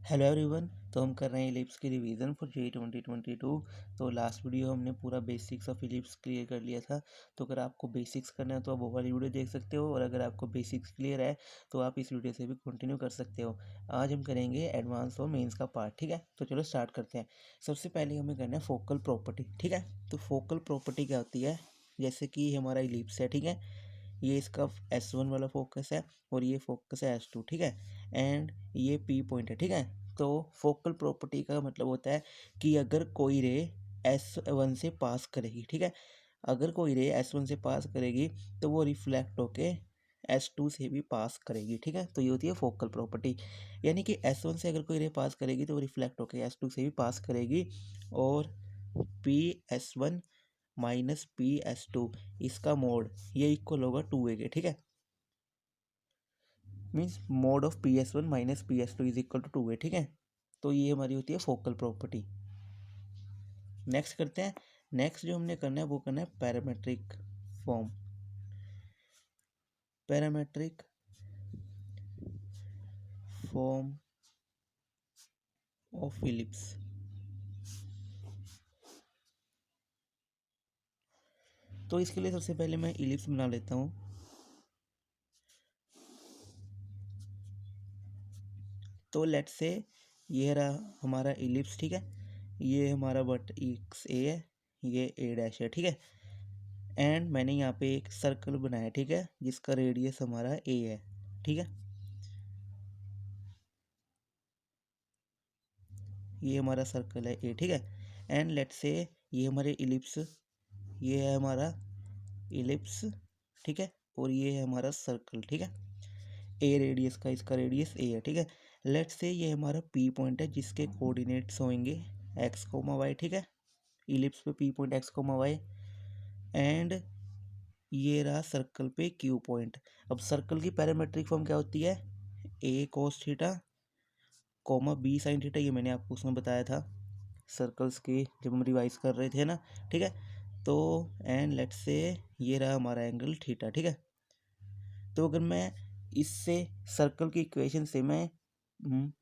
Hello everyone. तो हम कर रहे हैं इलिप्स की रिवीजन फॉर जेईई 2022। तो लास्ट वीडियो हमने पूरा बेसिक्स ऑफ इलिप्स क्लियर कर लिया था। तो अगर आपको बेसिक्स करना है तो आप वो वाली वीडियो देख सकते हो, और अगर आपको बेसिक्स क्लियर है तो आप इस वीडियो से भी कंटिन्यू कर सकते हो। आज हम करेंगे एडवांस और मेंस का पार्ट। ठीक है, तो चलो स्टार्ट करते हैं। सबसे पहले हमें करना है फोकल प्रॉपर्टी। ठीक है, तो फोकल प्रॉपर्टी क्या होती है? जैसे कि हमारा इलिप्स है, ठीक है, ये इसका S1 वाला फोकस है और ये फोकस है S2। ठीक है, एंड ये P पॉइंट है। ठीक है, तो फोकल प्रॉपर्टी का मतलब होता है कि अगर कोई रे S1 से पास करेगी, ठीक है, अगर कोई रे S1 से पास करेगी तो वो रिफ्लेक्ट होके S2 से भी पास करेगी। ठीक है, तो ये होती है फोकल प्रॉपर्टी। यानी कि S1 से अगर कोई रे पास करेगी तो वो रिफ्लेक्ट होके S2 से भी पास करेगी। और PS1 माइनस PS2 इसका मोड ये इक्वल होगा 2a के। ठीक है, means mod of PS1 minus PS2 is equal to 2a। ठीक है, तो ये हमारी होती है फोकल प्रॉपर्टी। नेक्स्ट करते हैं। नेक्स्ट जो हमने करना है वो करना है parametric form. Parametric form of ellipse. तो इसके लिए सबसे पहले मैं इलिप्स बना लेता हूँ। तो लेट से ये रहा हमारा इलिप्स। ठीक है, ये हमारा वर्टेक्स ए है, ये ए डैश है। ठीक है, एंड मैंने यहाँ पे एक सर्कल बनाया, ठीक है, जिसका रेडियस हमारा ए है। ठीक है, ये हमारा सर्कल है ए। ठीक है, एंड लेट से ये हमारे इलिप्स, ये है हमारा इलिप्स। ठीक है, और ये है हमारा सर्कल। ठीक है, ए रेडियस का, इसका रेडियस ए है। ठीक है, लेट से ये हमारा पी पॉइंट है जिसके कोऑर्डिनेट्स होंगे एक्स कोमा वाई। ठीक है, इलिप्स पे P point X comma Y, and ये रहा सर्कल पे क्यू पॉइंट। अब सर्कल की पैरामेट्रिक फॉर्म क्या होती है? A cos theta comma B sine theta. ये मैंने आपको उसमें बताया था सर्कल्स के, जब हम रिवाइज कर रहे थे ना। ठीक है, तो एंड लेट से ये रहा हमारा एंगल थीटा। ठीक है, तो अगर मैं इससे सर्कल की इक्वेशन से मैं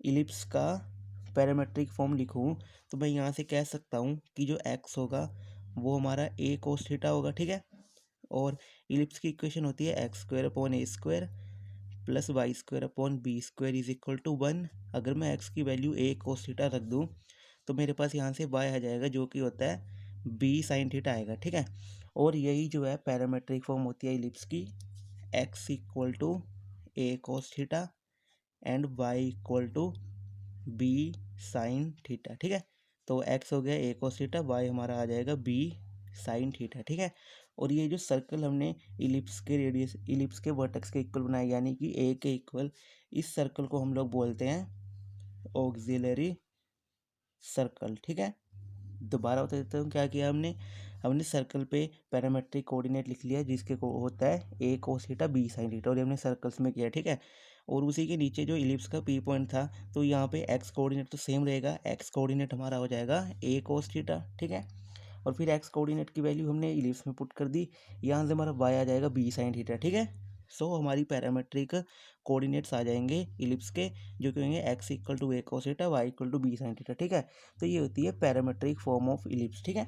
इलिप्स का पैरामेट्रिक फॉर्म लिखूं तो मैं यहाँ से कह सकता हूँ कि जो एक्स होगा वो हमारा ए कोस थीटा होगा। ठीक है, और इलिप्स की इक्वेशन होती है x square upon a square plus y square upon b square is equal to 1। अगर मैं एक्स की वैल्यू ए कोस थीटा रख दूँ तो मेरे पास यहाँ से वाई आ जाएगा जो कि होता है बी साइन थीटा आएगा। ठीक है, और यही जो है पैरामेट्रिक फॉर्म होती है इलिप्स की, x equal to A cos theta and Y equal to B sine theta. ठीक है, तो एक्स हो गया ए कोस थीटा, वाई हमारा आ जाएगा बी साइन थीटा। ठीक है, और ये जो सर्कल हमने इलिप्स के रेडियस, इलिप्स के वर्टेक्स के इक्वल बनाया यानी कि ए के इक्वल, इस सर्कल को हम लोग बोलते हैं ऑक्सिलरी सर्कल। ठीक है, दोबारा बता देता हूँ क्या किया हमने। हमने सर्कल पे पैरामेट्रिक कोऑर्डिनेट लिख लिया जिसके को होता है A cos theta B sine theta, और ये हमने सर्कल्स में किया। ठीक है, और उसी के नीचे जो इलिप्स का पी पॉइंट था तो यहाँ पे एक्स कोऑर्डिनेट तो सेम रहेगा, एक्स कोऑर्डिनेट हमारा हो जाएगा ए कोस थीटा। ठीक है, और फिर एक्स कोऑर्डिनेट की वैल्यू हमने इलिप्स में पुट कर दी, यहाँ से हमारा वाई आ जाएगा बी साइन थीटा। ठीक है, सो हमारी पैरामेट्रिक कोऑर्डिनेट्स आ जाएंगे इलिप्स के, जो कि होंगे x equal to A cos theta, y equal to B sine theta. ठीक है, तो ये होती है पैरामेट्रिक फॉर्म ऑफ इलिप्स। ठीक है,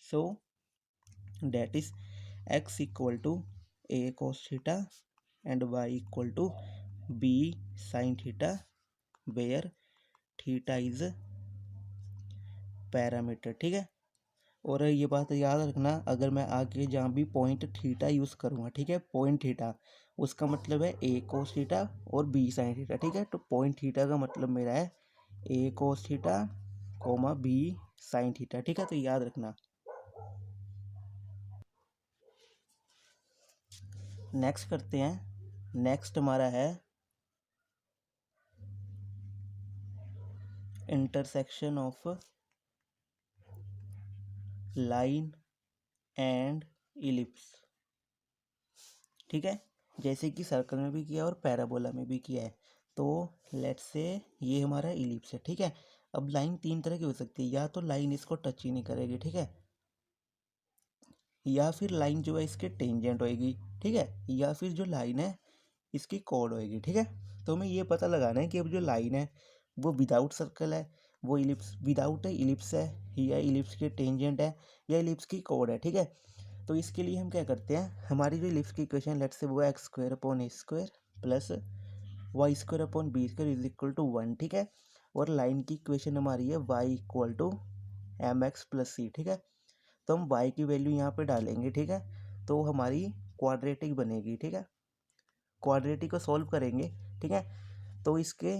so that is X equal to A cos theta and Y equal to B sine theta, where theta is parameter. ठीक है, और ये बात याद रखना, अगर मैं आगे जहाँ भी पॉइंट थीटा यूज़ करूँगा, ठीक है, पॉइंट थीटा, उसका मतलब है ए कोस थीटा और बी साइन थीटा। ठीक है, तो पॉइंट थीटा का मतलब मेरा है A cos theta comma B sine theta. ठीक है, तो याद रखना। नेक्स्ट करते हैं। नेक्स्ट हमारा है intersection of line and ellipse. ठीक है, जैसे कि सर्कल में भी किया और पैराबोला में भी किया है। तो लेट्स से ये हमारा इलिप्स है। ठीक है, अब लाइन तीन तरह की हो सकती है, या तो लाइन इसको टच ही नहीं करेगी, ठीक है, या फिर लाइन जो है इसके टेंजेंट होएगी, ठीक है, या फिर जो लाइन है इसकी कॉर्ड होएगी। ठीक है, तो हमें ये पता लगाना है कि अब जो लाइन है वो विदाउट सर्कल है, वो इलिप्स विदाउट इलिप्स है, या इलिप्स के टेंजेंट है, या इलिप्स की कोड है, ठीक है। तो इसके लिए हम क्या करते हैं, हमारी जो इलिप्स की इक्वेशन लेट्स से वो x square upon a square plus y square upon b square is equal to 1, ठीक है। और लाइन की इक्वेशन हमारी है y equal to m x plus c, ठीक है। तो हम वाई की वैल्यू यहाँ पे डालेंगे, ठीक है। तो हमारी क्वाड्रेटिक बनेगी, ठीक है। क्वाड्रेटिक को सॉल्व करेंगे, ठीक है। तो इसके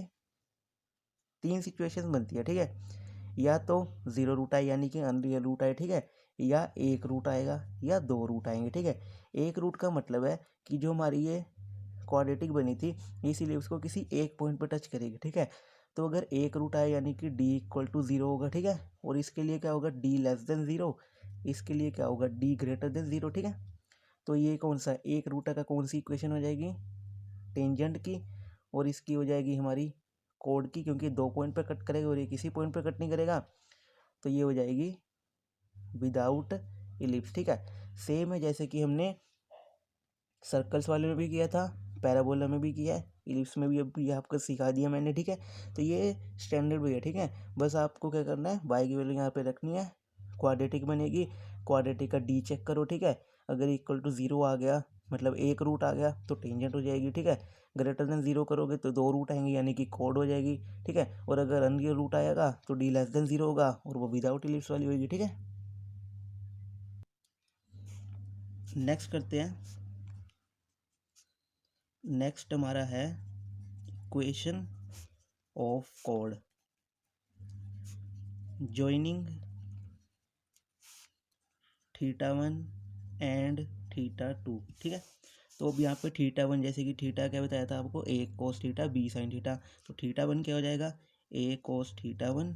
3 सिचुएशन बनती है, ठीक है। या तो 0 रूट आए यानी कि अनरियल रूट आए, ठीक है, या 1 रूट आएगा, या 2 रूट आएंगे, ठीक है। 1 रूट का मतलब है कि जो हमारी ये क्वाड्रेटिक बनी थी इसीलिए उसको किसी एक पॉइंट पर टच करेगी, ठीक है। तो अगर 1 रूट आए यानी कि डी इक्वल टू 0 होगा, ठीक है। और इसके लिए क्या होगा, डी लेस देन 0, इसके लिए क्या होगा, डी ग्रेटर देन 0, ठीक है। तो ये कौन सा 1 रूट का कौन सी इक्वेशन हो जाएगी, टेंजेंट की, और इसकी हो जाएगी हमारी कोड की, क्योंकि 2 पॉइंट पर कट करेगा और ये किसी पॉइंट पर कट नहीं करेगा। तो ये हो जाएगी विदाउट इलिप्स, ठीक है। सेम है जैसे कि हमने सर्कल्स वाले में भी किया था, पैराबोला में भी किया है, इलिप्स में भी अब ये आपको सिखा दिया मैंने, ठीक है। तो ये स्टैंडर्ड वे है, ठीक है। बस आपको क्या करना है, वाई की वैल्यू यहाँ पे रखनी है, क्वाड्रेटिक बनेगी, क्वाड्रेटिक का डी चेक करो, ठीक है। अगर इक्वल टू 0 आ गया मतलब 1 रूट आ गया तो टेंजेंट हो जाएगी, ठीक है। ग्रेटर देन 0 करोगे तो 2 रूट आएंगे यानी कि कोड हो जाएगी, ठीक है। और अगर अनरियल रूट आएगा तो डी लेस देन 0 होगा और वो विदाउट इलिप्स वाली होगी, ठीक है। नेक्स्ट करते हैं, नेक्स्ट हमारा है इक्वेशन ऑफ कोड joining θ1 एंड θ2, ठीक है। तो अब यहाँ पे θ1 जैसे कि थीटा क्या बताया था आपको, a cos theta B sine theta, तो θ1 क्या हो जाएगा, a cos θ1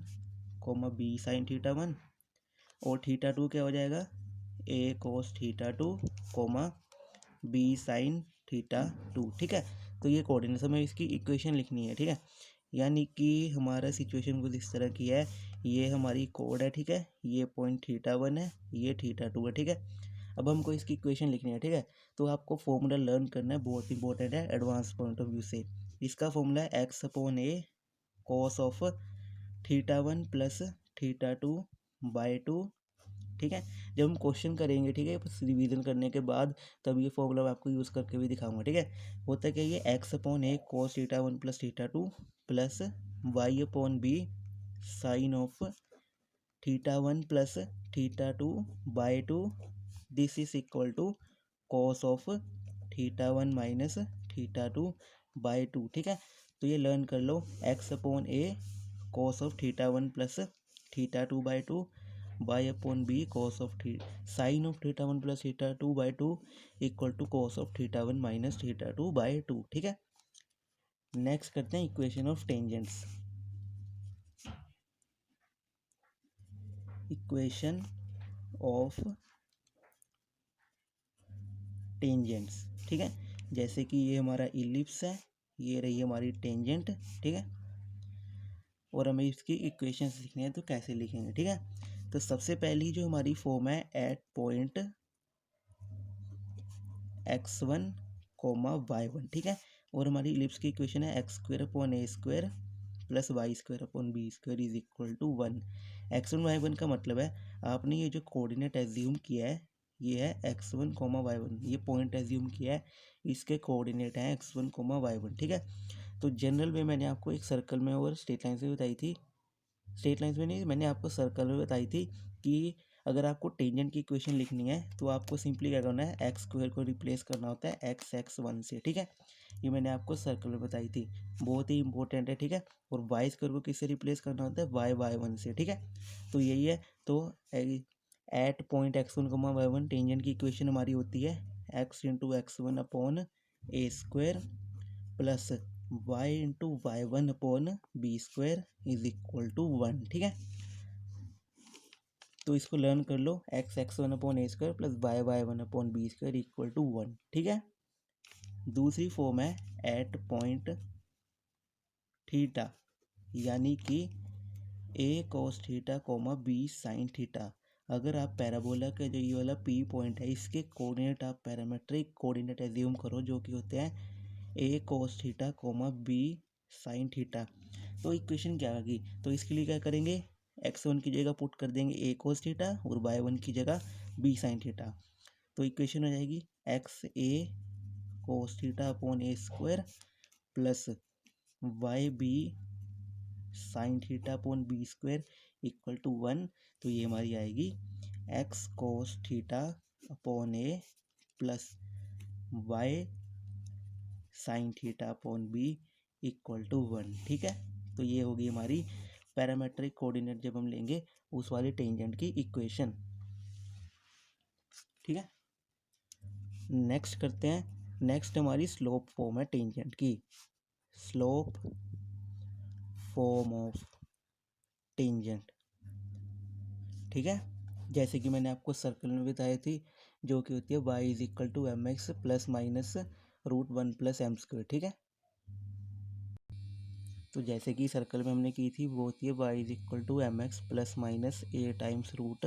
comma B sine θ1, और θ2 क्या हो जाएगा, a cos θ2 comma B sine θ2, ठीक है। तो ये कोऑर्डिनेट्स हमें इसकी इक्वेशन लिखनी है, ठीक है। यानी कि हमारा सिचुएशन कुछ इस तरह की है, ये हमारी कोड है, ठीक है। ये पॉइंट θ1 है, ये θ2 है, ठीक है। अब हमको इसकी इक्वेशन लिखनी है, ठीक है। तो आपको फॉर्मूला लर्न करना है, बहुत इंपॉर्टेंट है एडवांस पॉइंट ऑफ व्यू से। इसका फॉर्मूला है x upon a cos of θ1 plus θ2 by 2, ठीक है। जब हम क्वेश्चन करेंगे, ठीक है, बस रिवीजन करने के बाद तब ये फॉर्मूला मैं आपको यूज़ करके भी दिखाऊंगा, ठीक है। होता क्या, ये x upon a cos θ1 plus θ2 plus y upon b sine of θ1 plus θ2 by 2, this is equal to cos of θ1 minus θ2 by 2, ठीक है। तो ये लर्न कर लो, x upon a cos of θ1 plus θ2 by 2 by upon b cos of sine of θ1 plus θ2 by 2 equal to cos of θ1 minus θ2 by 2, ठीक है। Next करते हैं equation of tangents, equation of tangents, ठीक है। जैसे कि ये हमारा इलिप्स है, ये रही हमारी टेंजेंट, ठीक है। और हमें इसकी इक्वेशन लिखनी है, तो कैसे लिखेंगे, ठीक है। तो सबसे पहली जो हमारी फॉर्म है, eight point x1 comma y1, ठीक है। और हमारी इलिप्स की इक्वेशन है x square upon a square plus y square upon b square is equal to 1। x1 y1 का मतलब है आपने ये जो कोऑर्डिनेट एज्यूम किया है, ये है x1 कोमा y1, ये पॉइंट एज्यूम किया है, इसके कोऑर्डिनेट हैं x1 कोमा y1, ठीक है। तो जनरल में मैंने आपको एक सर्कल में और स्ट्रेट लाइन से बताई थी, स्ट्रेट लाइंस में नहीं, मैंने आपको सर्कल में बताई थी कि अगर आपको टेंजेंट की इक्वेशन लिखनी है तो आपको सिंपली क्या करना है, एक्स स्क्वायर को रिप्लेस करना होता है x1 से, ठीक है। ये मैंने आपको सर्कल में बताई थी, बहुत ही इंपॉर्टेंट है, ठीक है। और वाई स्क्वायर को किससे रिप्लेस करना होता है, y1 से, ठीक है। तो यही है, तो at point x1 comma y1 tangent की इक्वेशन हमारी होती है x into x1 upon a square plus y into y1 upon b square is equal to 1, ठीक है। तो इसको लर्न कर लो, x1 upon a square plus y1 upon b square equal to 1, ठीक है। दूसरी फॉर्म है एट पॉइंट थीटा, यानी कि a cos theta comma B sine theta. अगर आप पैराबोला का जो ये वाला पी पॉइंट है, इसके कोऑर्डिनेट आप पैरामेट्रिक कोऑर्डिनेट एज्यूम करो, जो कि होते हैं a cos theta comma B sine theta. तो इक्वेशन क्या आ गई, तो इसके लिए क्या करेंगे, x1 की जगह पुट कर देंगे ए कोस थीटा और y1 की जगह बी साइन थीटा। तो इक्वेशन हो जाएगी x a cos theta upon a square plus y b sine theta upon b square equal to 1। तो ये हमारी आएगी x cos theta upon a plus y sine theta upon b equal to 1। ठीक है, तो ये होगी हमारी पैरामेट्रिक कोऑर्डिनेट जब हम लेंगे उस वाली टेंजेंट की इक्वेशन। ठीक है, नेक्स्ट करते हैं। नेक्स्ट हमारी स्लोप फॉर्म है टेंजेंट की, स्लोप फॉर्म ऑफ टेंजेंट। ठीक है, जैसे कि मैंने आपको सर्कल में बताई थी, जो कि होती है y is equal to m x plus minus root 1 plus m square. ठीक है, तो जैसे कि सर्कल में हमने की थी वो होती है y is equal to m x plus minus a times root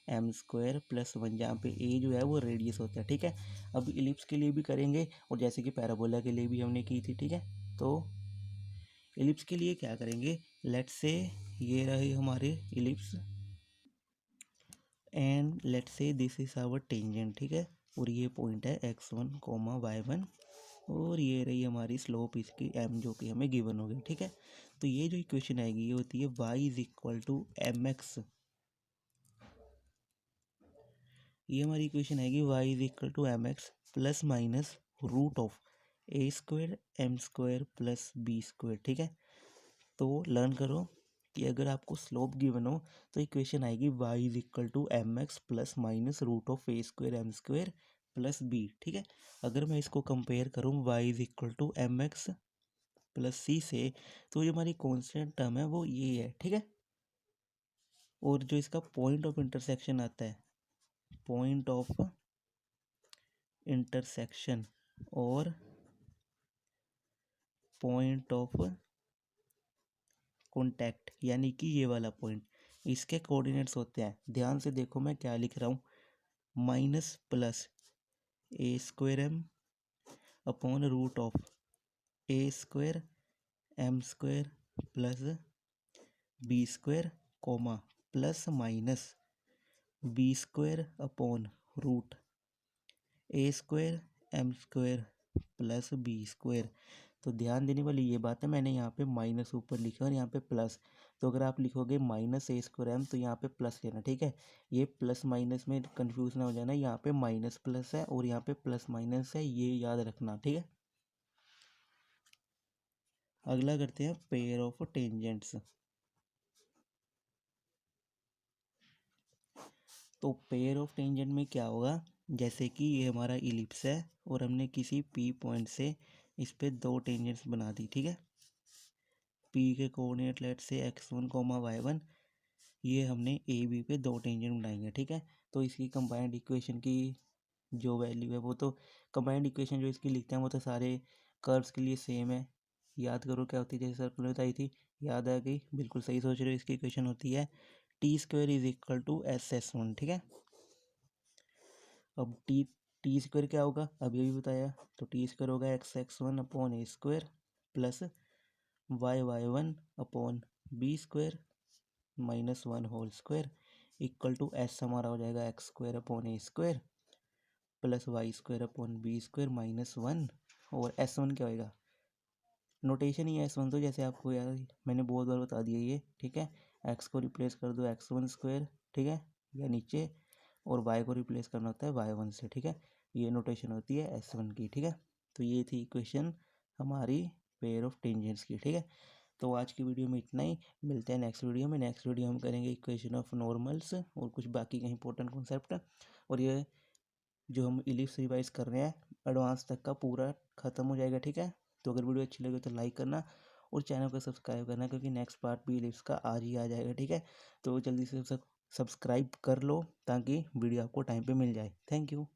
m square plus 1, जहाँ पे ए जो है वो रेडियस होता है। ठीक है, अब इलिप्स के लिए भी करेंगे और जैसे कि पैराबोला के लिए भी हमने की थी। ठीक है, तो इलिप्स के लिए क्या करेंगे, लेट्स से ये रहे हमारे ellipse and let's say this is our tangent. ठीक है, और ये पॉइंट है x1 कोमा y1 और ये रही हमारी स्लोप इसकी m जो कि हमें गिवन हो गई। ठीक है, तो ये जो इक्वेशन आएगी ये होती है y is equal to m x. ये हमारी इक्वेशन आएगी y is equal to m x plus minus root of a square m square plus b square. ठीक है, तो लर्न करो कि अगर आपको स्लोप गिवन हो तो इक्वेशन आएगी y is equal to m x plus minus root of a square m square plus b. ठीक है, अगर मैं इसको कंपेयर करूँ y is equal to m x plus c से, तो जो हमारी कॉन्स्टेंट टर्म है वो ये है। ठीक है, और जो इसका पॉइंट ऑफ इंटरसेक्शन आता है, पॉइंट ऑफ इंटरसेक्शन और पॉइंट ऑफ कॉन्टैक्ट, यानी कि ये वाला पॉइंट, इसके कोऑर्डिनेट्स होते हैं। ध्यान से देखो मैं क्या लिख रहा हूँ, minus plus a square m upon root of a square m square plus b square comma plus minus b square upon root a square m square plus b square. तो ध्यान देने वाली ये बात है, मैंने यहाँ पे माइनस ऊपर लिखा और यहाँ पे प्लस। तो अगर आप लिखोगे माइनस ए स्क्वायर एम तो यहाँ पे प्लस लेना। ठीक है, ये प्लस माइनस में कंफ्यूज ना हो जाना, यहाँ पे माइनस प्लस है और यहाँ पे प्लस माइनस है, ये याद रखना। ठीक है, अगला करते हैं पेयर ऑफ टेंजेंट्स। तो पेयर ऑफ टेंजेंट में क्या होगा, जैसे कि ये हमारा इलिप्स है और हमने किसी पी पॉइंट से इस पे दो टेंजेंट्स बना दी। ठीक है, पी के कोऑर्डिनेट लेट से x1 कोमा y1, ये हमने ए बी पे दो टेंजेंट बनाएंगे। ठीक है, तो इसकी कंबाइंड इक्वेशन की जो वैल्यू है वो तो, कंबाइंड इक्वेशन जो इसकी लिखते हैं वो तो सारे कर्व्स के लिए सेम है। याद करो क्या होती है, जैसे सर्कल में बताई थी, याद आ गई, बिल्कुल सही सोच रहे हो। इसकी इक्वेशन होती है t square is equal to s s one. ठीक है, अब टी स्क्वायर क्या होगा, अभी अभी बताया, तो टी स्क्वायर होगा x x one upon a square plus y y one upon b square minus one whole square equal to s हमारा हो जाएगा x square upon a square plus y square upon b square minus one, और s one क्या होएगा, notation ही है S one, तो जैसे आपको यार मैंने बहुत बार बता दिया ये। ठीक है, एक्स को रिप्लेस कर दो एक्स वन स्क्वायर, ठीक है, या नीचे, और वाई को रिप्लेस करना होता है वाई वन से। ठीक है, ये नोटेशन होती है एस वन की। ठीक है, तो ये थी इक्वेशन हमारी पेयर ऑफ टेंजेंट्स की। ठीक है, तो आज की वीडियो में इतना ही, मिलते हैं नेक्स्ट वीडियो में। नेक्स्ट वीडियो हम करेंगे इक्वेशन ऑफ नॉर्मल्स और कुछ बाकी के इंपॉर्टेंट कॉन्सेप्ट, और ये जो हम इलिप्स रिवाइज कर रहे हैं एडवांस तक का पूरा ख़त्म हो जाएगा। ठीक है, तो अगर वीडियो अच्छी लगे तो लाइक करना और चैनल को सब्सक्राइब करना, क्योंकि नेक्स्ट पार्ट भी इलिप्स का आज ही आ जाएगा। ठीक है, तो जल्दी से सब्सक्राइब कर लो ताकि वीडियो आपको टाइम पे मिल जाए। Thank you.